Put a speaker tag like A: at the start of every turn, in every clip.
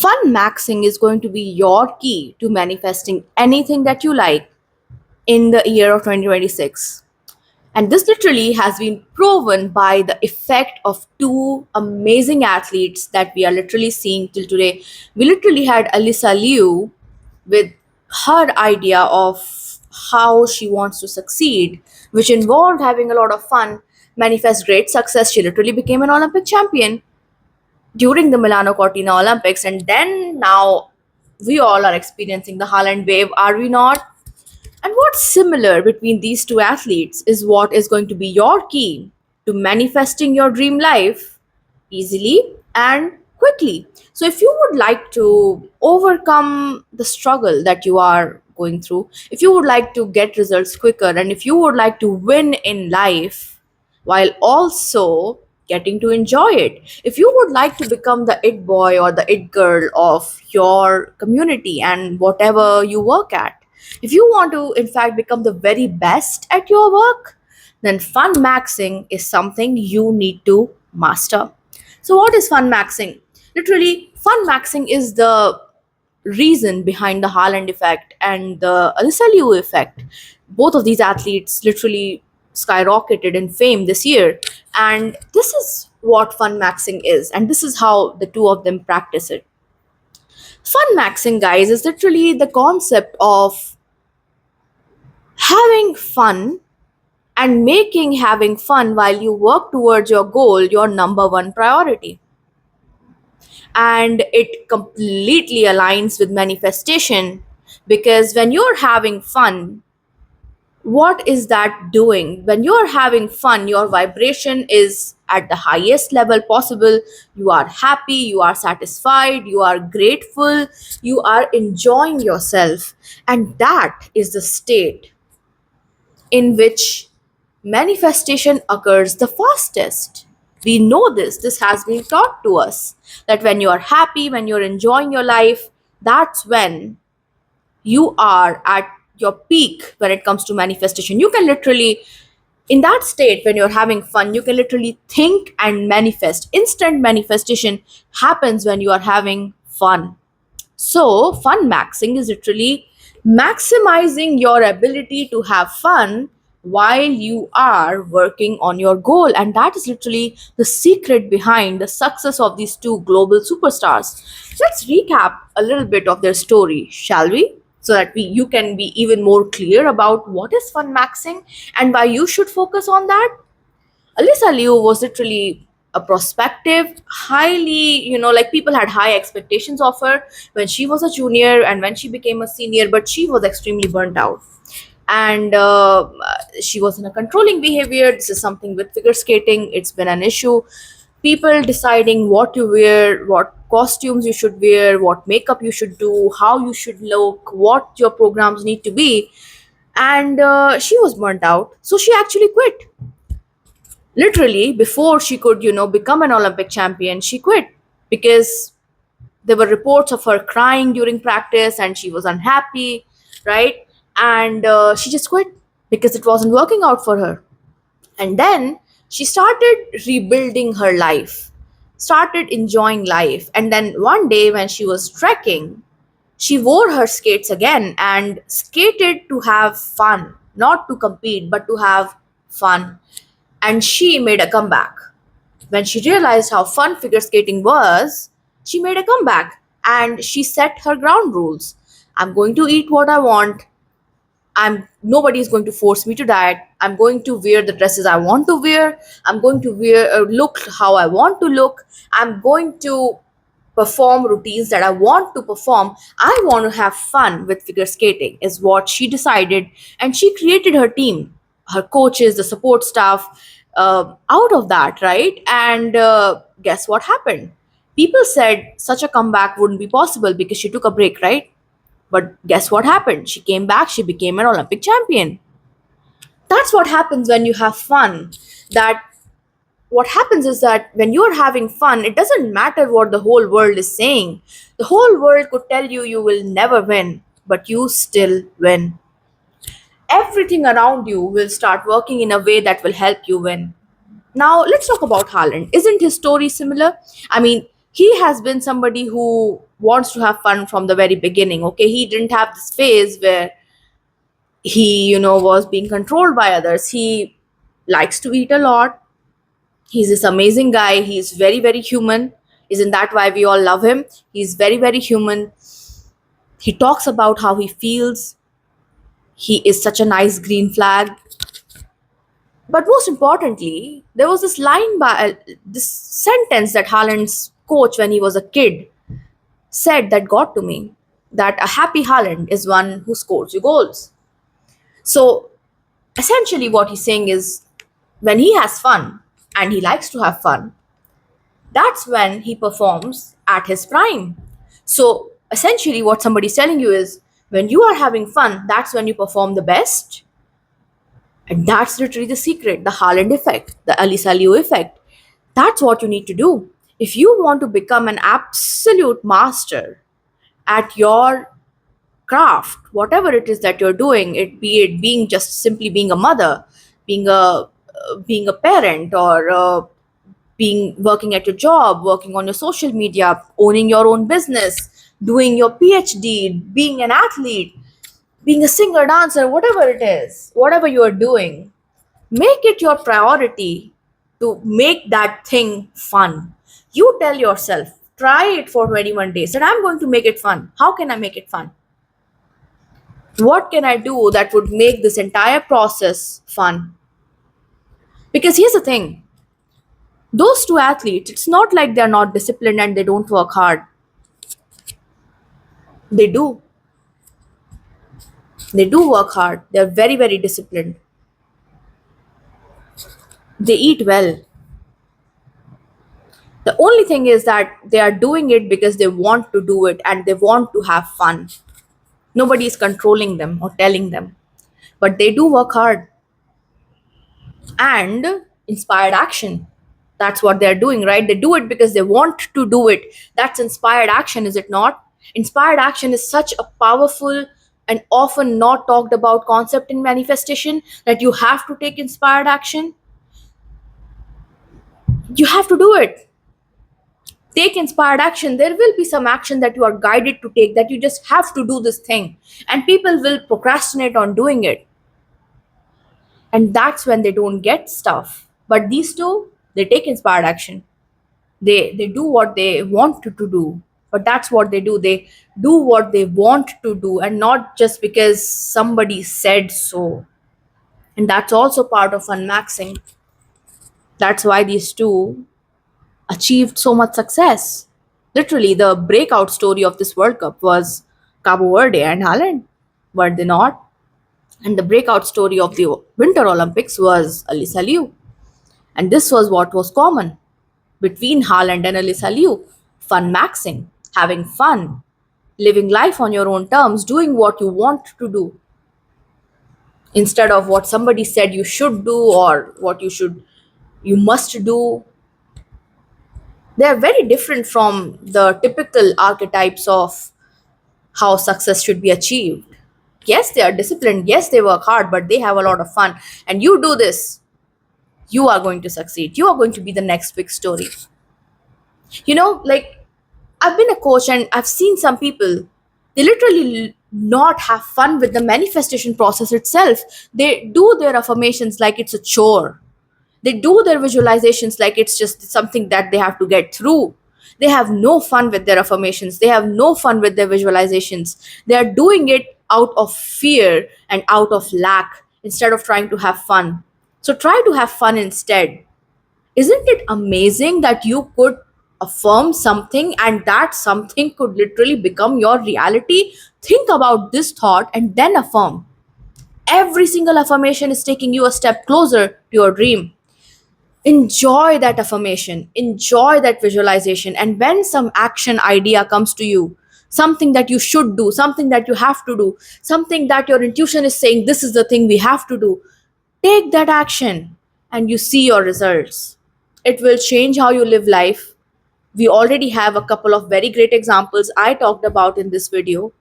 A: Fun maxing is going to be your key to manifesting anything that you like in the year of 2026. And this literally has been proven by the effect of two amazing athletes that we are literally seeing till today. We literally had Alyssa Liu with her idea of how she wants to succeed, which involved having a lot of fun, manifest great success. She literally became an Olympic champion during the Milano Cortina Olympics, and then now we all are experiencing the Haaland wave, are we not? And what's similar between these two athletes is what is going to be your key to manifesting your dream life easily and quickly. So, if you would like to overcome the struggle that you are going through, if you would like to get results quicker, and if you would like to win in life while also getting to enjoy it, if you would like to become the it boy or the it girl of your community and whatever you work at, if you want to, in fact, become the very best at your work, then fun maxing is something you need to master. So, what is fun maxing? Literally, fun maxing is the reason behind the Haaland effect and the Alyssa Liu effect. Both of these athletes literally skyrocketed in fame this year. And this is what fun maxing is. And this is how the two of them practice it. Fun maxing, guys, is literally the concept of having fun and making having fun while you work towards your goal your number one priority. And it completely aligns with manifestation because when you're having fun, what is that doing? When you're having fun, your vibration is at the highest level possible. You are happy, you are satisfied, you are grateful, you are enjoying yourself. And that is the state in which manifestation occurs the fastest. We know this, this has been taught to us that when you are happy, when you're enjoying your life, that's when you are at your peak when it comes to manifestation. You can literally, in that state, when you're having fun, you can literally think and manifest. Instant manifestation happens when you are having fun. So, fun maxing is literally maximizing your ability to have fun while you are working on your goal. And that is literally the secret behind the success of these two global superstars. Let's recap a little bit of their story, shall we? So that you can be even more clear about what is fun maxing and why you should focus on that. Alyssa Liu was literally a prospective, highly, like people had high expectations of her when she was a junior and when she became a senior, but she was extremely burnt out. And she was in a controlling behavior. This is something with figure skating, it's been an issue. People deciding what to wear, what costumes you should wear, what makeup you should do, how you should look, what your programs need to be. And she was burnt out. So she actually quit literally before she could become an Olympic champion. She quit because there were reports of her crying during practice and she was unhappy, right? And she just quit because it wasn't working out for her. And then she started rebuilding her life, started enjoying life. And then one day when she was trekking, she wore her skates again and skated to have fun, not to compete, but to have fun. And she made a comeback. When she realized how fun figure skating was, she made a comeback and she set her ground rules. I'm going to eat what I want. Nobody is going to force me to diet. I'm going to wear the dresses I want to wear. I'm going to wear look how I want to look. I'm going to perform routines that I want to perform. I want to have fun with figure skating, is what she decided. And she created her team, her coaches, the support staff out of that, right? And guess what happened? People said such a comeback wouldn't be possible because she took a break, right? But guess what happened? She came back, she became an Olympic champion. That's what happens when you have fun. That what happens is that when you're having fun, it doesn't matter what the whole world is saying. The whole world could tell you you will never win, but you still win. Everything around you will start working in a way that will help you win. Now, let's talk about Haaland. Isn't his story similar? I mean, he has been somebody who wants to have fun from the very beginning. Okay, he didn't have this phase where he, was being controlled by others. He likes to eat a lot. He's this amazing guy. He's very, very human. Isn't that why we all love him? He's very, very human. He talks about how he feels. He is such a nice green flag. But most importantly, there was this line by this sentence that Haaland's coach, when he was a kid, said that got to me, that a happy Haaland is one who scores you goals. So essentially, what he's saying is when he has fun and he likes to have fun, that's when he performs at his prime. So essentially, what somebody's telling you is when you are having fun, that's when you perform the best. And that's literally the secret, the Haaland effect, the Ali Saliu effect. That's what you need to do. If you want to become an absolute master at your craft, whatever it is that you're doing, it be it being just simply being a mother, being a parent, or being working at your job, working on your social media, owning your own business, doing your PhD, being an athlete, being a singer, dancer, whatever it is, whatever you are doing, make it your priority to make that thing fun. You tell yourself, try it for 21 days, and I'm going to make it fun. How can I make it fun? What can I do that would make this entire process fun? Because here's the thing, those two athletes, it's not like they're not disciplined and they don't work hard. They do. They do work hard. They're very, very disciplined. They eat well. The only thing is that they are doing it because they want to do it and they want to have fun. Nobody is controlling them or telling them. But they do work hard. And inspired action. That's what they're doing, right? They do it because they want to do it. That's inspired action, is it not? Inspired action is such a powerful and often not talked about concept in manifestation, that you have to take inspired action. You have to do it. Take inspired action. There will be some action that you are guided to take, that you just have to do this thing. And people will procrastinate on doing it. And that's when they don't get stuff. But these two, they take inspired action. They do what they want to do. But that's what they do. They do what they want to do, and not just because somebody said so. And that's also part of unmaxing. That's why these two achieved so much success. Literally, the breakout story of this World Cup was Cabo Verde and Haaland, were they not? And the breakout story of the Winter Olympics was Ali Saliu. And this was what was common between Haaland and Ali Saliu: fun maxing, having fun, living life on your own terms, doing what you want to do instead of what somebody said you should do or what you must do. They are very different from the typical archetypes of how success should be achieved. Yes, they are disciplined. Yes, they work hard, but they have a lot of fun. And you do this, you are going to succeed. You are going to be the next big story. Like, I've been a coach and I've seen some people, they literally not have fun with the manifestation process itself. They do their affirmations like it's a chore. They do their visualizations like it's just something that they have to get through. They have no fun with their affirmations. They have no fun with their visualizations. They are doing it out of fear and out of lack instead of trying to have fun. So try to have fun instead. Isn't it amazing that you could affirm something and that something could literally become your reality? Think about this thought and then affirm. Every single affirmation is taking you a step closer to your dream. Enjoy that affirmation, enjoy that visualization. And when some action idea comes to you, something that you should do, something that you have to do, something that your intuition is saying, this is the thing we have to do, take that action and you see your results. It will change how you live life. We already have a couple of very great examples I talked about in this video.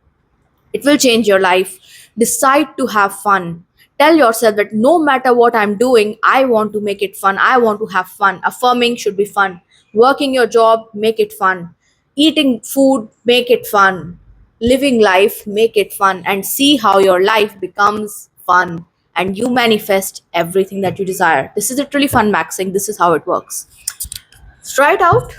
A: It will change your life. Decide to have fun. Tell yourself that no matter what I'm doing, I want to make it fun. I want to have fun. Affirming should be fun. Working your job, make it fun. Eating food, make it fun. Living life, make it fun, and see how your life becomes fun and you manifest everything that you desire. This is literally fun maxing. This is how it works. So try it out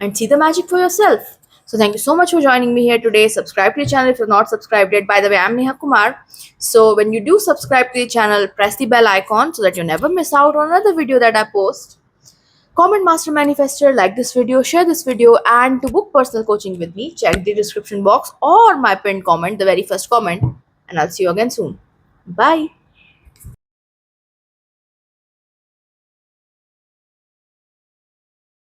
A: and see the magic for yourself. So thank you so much for joining me here today. Subscribe to the channel if you're not subscribed yet. By the way, I'm Neha Kumar. So when you do subscribe to the channel, press the bell icon so that you never miss out on another video that I post. Comment Master Manifester, like this video, share this video, and to book personal coaching with me, check the description box or my pinned comment, the very first comment. And I'll see you again soon. Bye.